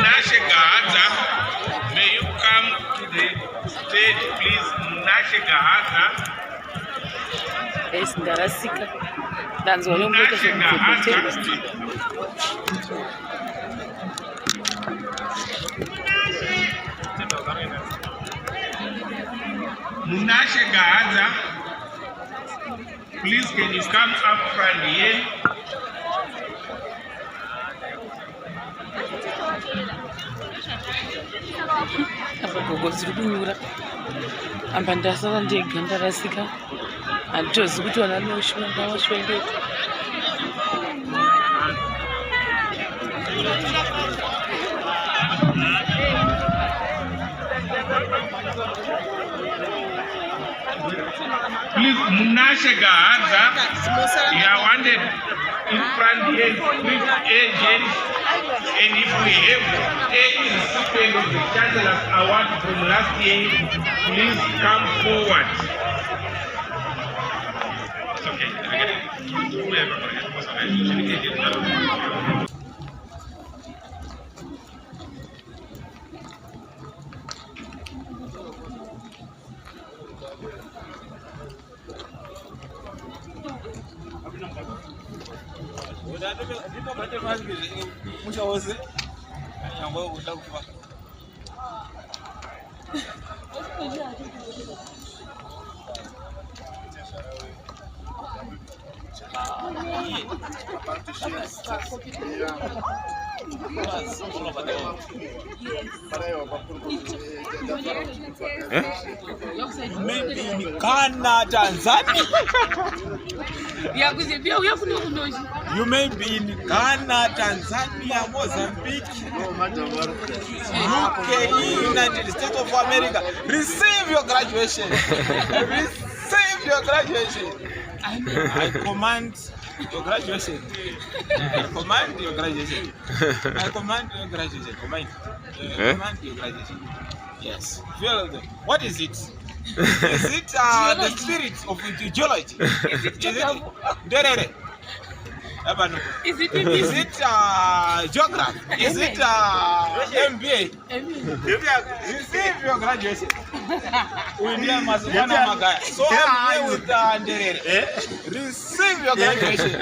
Nashegahaza, may you come to the stage, please. Nashegahaza. Yes, Ndarasika. That's what I'm going to say. Nashegahaza, please can you come up front here? Gogo ziri kunyura amba ndasara ndega ndarasika handitozi kuti vana vanoshwengeta. Please, Nashegahaza, you are wanted in front here, please, agent. And if we have any recipient of the Chancellor's Award from last year, please come forward. It's okay. Maybe in Ghana, Tanzania. You may be in Ghana, Tanzania, Mozambique, UK, United States of America. Receive your graduation. Receive your graduation. I command your graduation. I command your graduation. I command your graduation. Command your graduation. Yes. What is it? Is it the spirit of geology? Is it geography? Is it MBA? Receive your graduation. So I'm here with Nderere. Receive your graduation.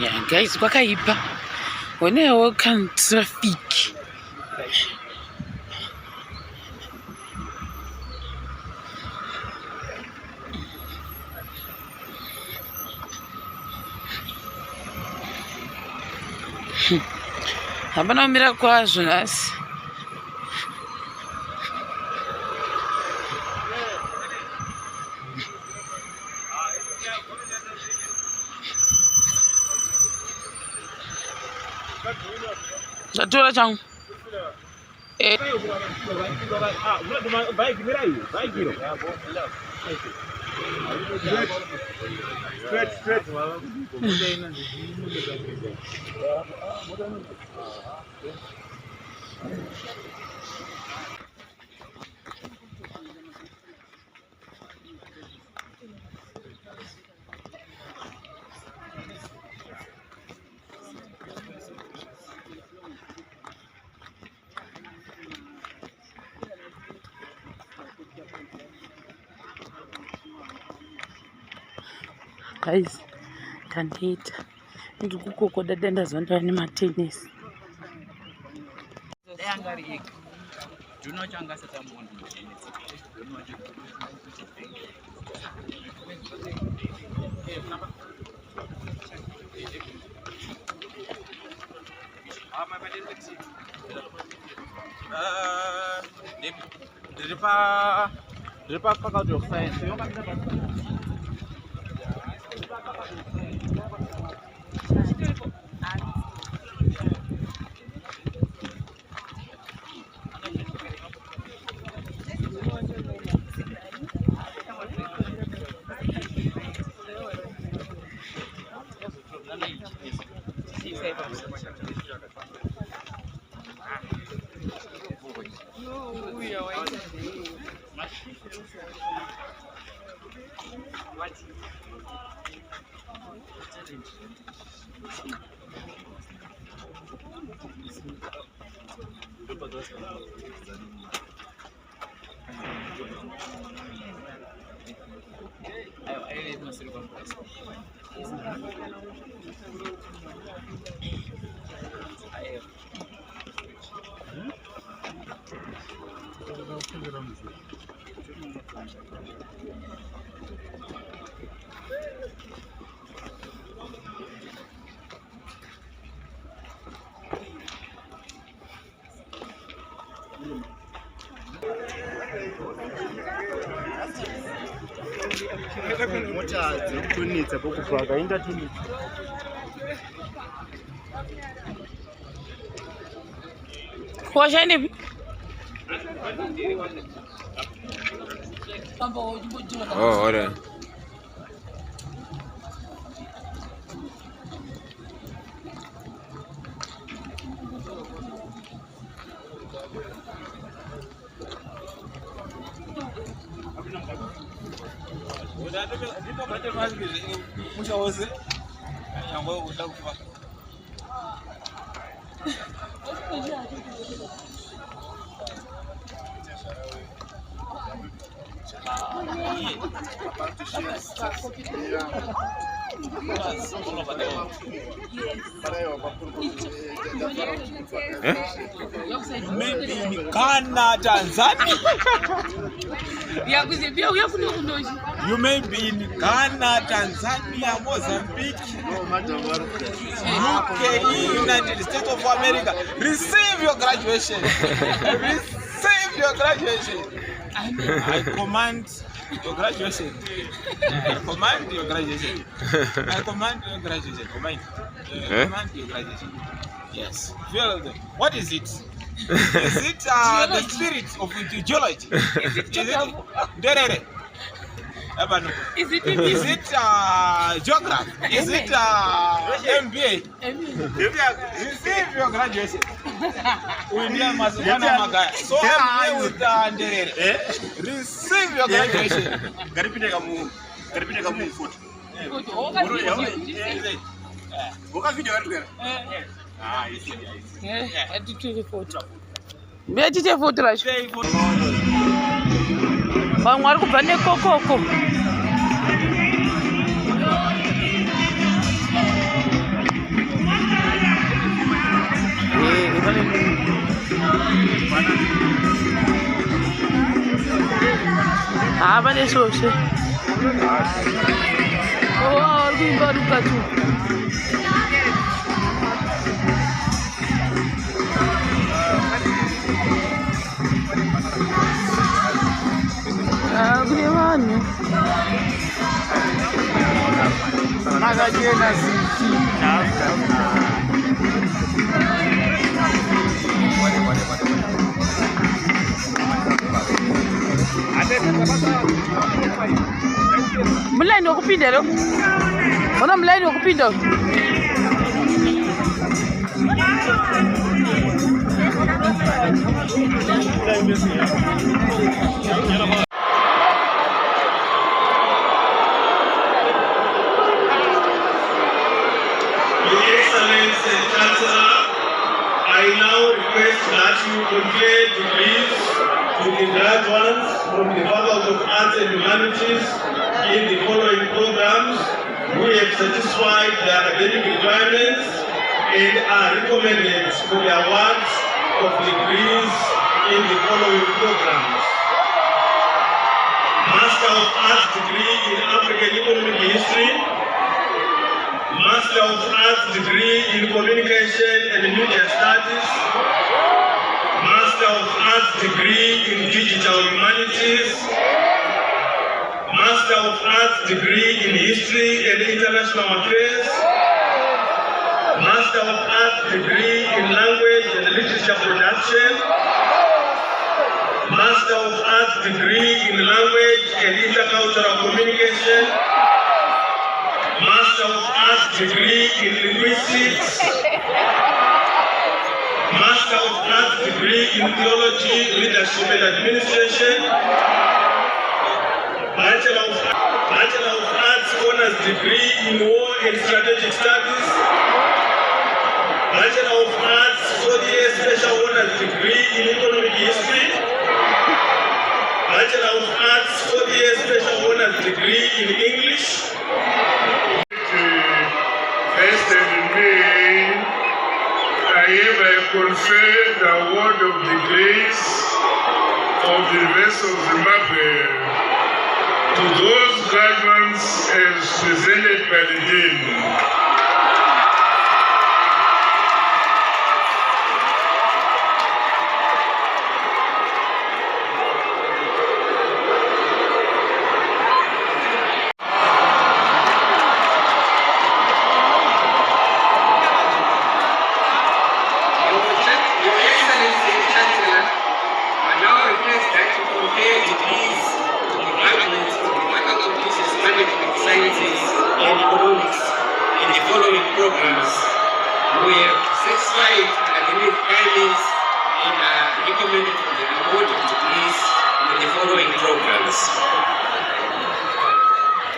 Yeah, guys, kwakaipa. Wenewo kan traffic. Hapana umira kwazvo nasi. Ndatora changu. Straight. Guys, tanhita ndi kukokoda denda zvandava nematenesi. Ndiri faculty of science. What's your name? Oh, alright. Maybe in Ghana, Tanzania. You may be in Ghana, Tanzania, Mozambique, UK, United States of America. Receive your graduation. Receive your graduation. I command your graduation. I command your graduation. I command your graduation. Command your graduation. Yes. What is it? Is it the spirit of geology? Is it geography? Is it MBA? Receive your graduation. So I'm here with receive your graduation. Mlaini wakupinda leo. Ona mlaini wakupinda. I now request that you convey degrees to the graduates from the Faculty of Arts and Humanities in the following programs who have satisfied the academic requirements and are recommended for the awards of degrees in the following programs. Master of Arts degree in African Economic History, Master of Arts degree in Communication and Media Studies, Master of Arts degree in Digital Humanities, Master of Arts degree in History and International Affairs, Master of Arts degree in Language and Literature Production, Master of Arts degree in Language and Intercultural Communication, Master of Arts degree in Linguistics, Master Master of Arts degree in Theology, Leadership and Administration, Bachelor of Arts Honours degree in War and Strategic Studies, Bachelor of Arts 4-year Special Honours degree in Economic History, Bachelor of Arts 4-year Special Honours degree in English. Vested in me, I hereby confer the award of the grace of the University of Zimbabwe to those graduates as presented by the Dean.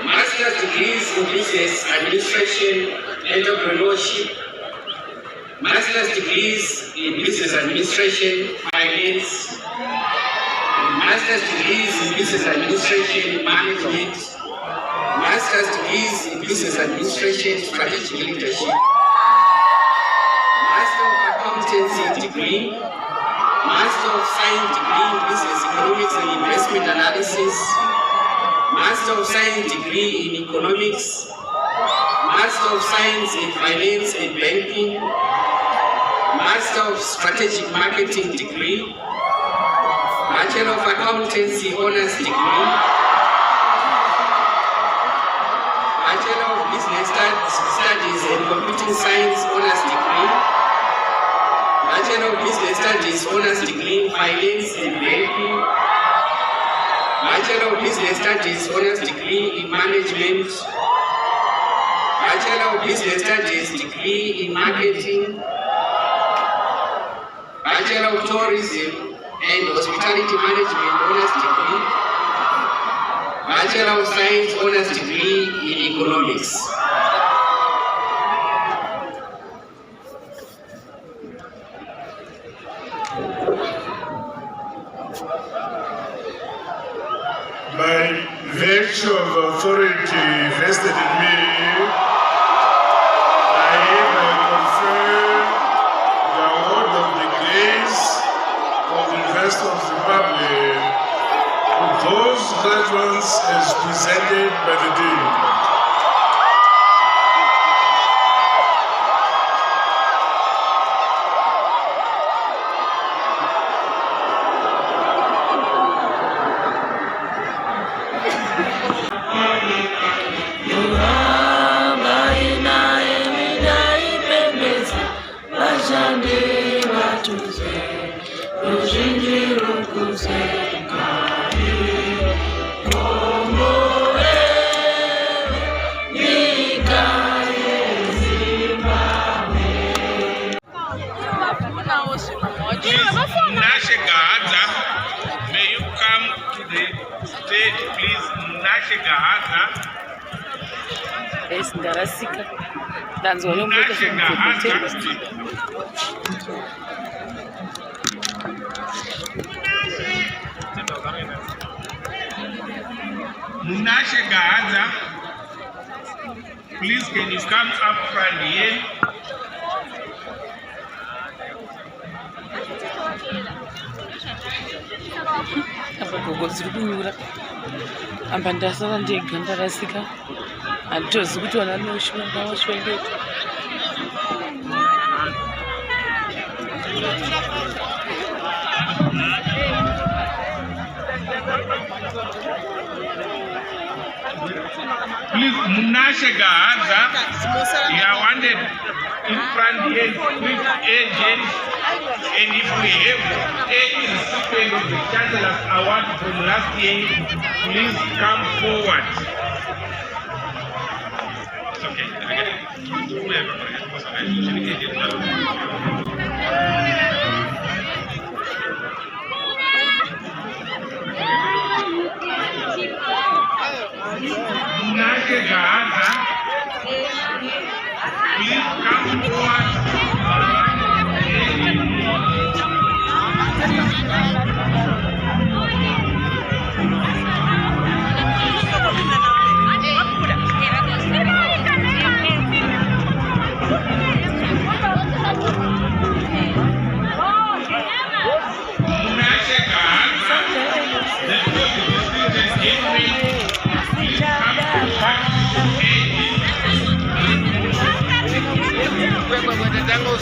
Master's degrees in Business Administration, Entrepreneurship, Master's degrees in Business Administration, Finance, Master's degrees in Business Administration, Management, Master's degrees in Business Administration, Strategic Leadership, Master of Accountancy degree, Master of Science degree in Business Economics and Investment Analysis, Master of Science degree in Economics, Master of Science in Finance and Banking, Master of Strategic Marketing degree, Bachelor of Accountancy Honours degree, Bachelor of Business Studies and Computing Science Honours degree, Bachelor of Business Studies Honours degree in Finance and Banking, Bachelor of Business Studies Honours degree in Management, Bachelor of Business Studies degree in Marketing, Bachelor of Tourism and Hospitality Management Honours degree, Bachelor of Science Honours degree in Economics. By virtue of authority vested in me, I hereby confer the award of the grace of the University of Zimbabwe to those graduates as presented by the Dean. May you come to the stage, please. Sindarasika ndanzwa nomboka zvekupepetera Munashe Gahaza, please can you come up front here? apa gogo ziri kunyura amba ndasara ndega ndarasika handitozivi kuti vana ndawashwengeta Please, Munashe Gahaza, you are wanted in front here, please, agents, and if we have any recipient of the Chancellor's Award from last year, please come forward. It's okay. please come forward. Tengo